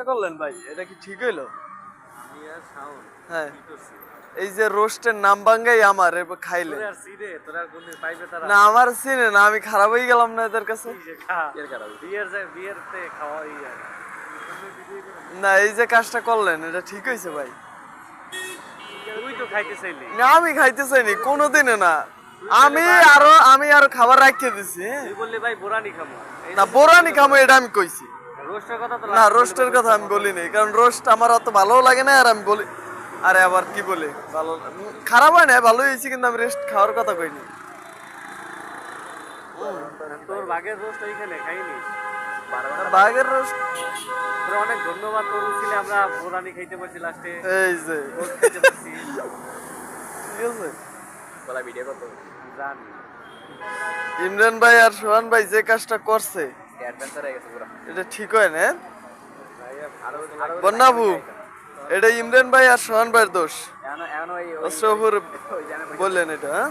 কাজটা করলেন ভাই এটা কি ঠিক হইলো? আমি আর শাওন হ্যাঁ, কি করছি? এই যে রোস্টের নাম ভাঙ্গাই আমার এবার খাইলে তোরে আর সিরে তোরা আর কোনদিন পাইবে তারা? না, আমার চিনে না, আমি খারাপ হয়ে গেলাম না এদের কাছে। এই যে খা বিয়ের খাওয়াই যায় না। না, এই যে কাজটা করলেন এটা ঠিক হয়েছে ভাই। তুই তো খাইতে চাইলি। না, আমি খাইতে চাইনি কোনোদিনে না। আমি আরো খাবার রাখিয়ে দিছি, হ্যাঁ। তুই বললি ভাই বোরানি খামো। এই না, যে বোরানি খামো এটা আমি কইছি। রোস্টের কথা তো না, last রোস্টের বললি, কথা আমি বলিনি, কারণ রোস্ট আমার অত ভালো লাগে না। আর আমি বলি, আরে আবার কি বলি, ভালো খারাপ হয় না, ভালোই হয়েছে, কিন্তু আমি রেস্ট খাওয়ার কথা কইনি। তোর বাঘের রোস্ট ওইখানে খাইনি। বাঘের রোস্ট তোর অনেক ধন্যবাদ, তোর উচিলে আমরা বোরানি খাইতে পারছি লাস্টে। এই যে খাইতে পারছি। ঠিক আছে। বলা ভিডিও কত জানি। ইমরান ভাই আর সোহান ভাই যে কাজটা করছে অ্যাডভেঞ্চার হয়ে গেছে পুরো। এটা ঠিক হয় না, হ্যাঁ? আরো বন্যাবু, এটা ইমরান ভাই আর সোহান ভাইয়ের দোষ। এখন ওই অস্ত্রপুর ওই জানে বললেন এটা, হ্যাঁ?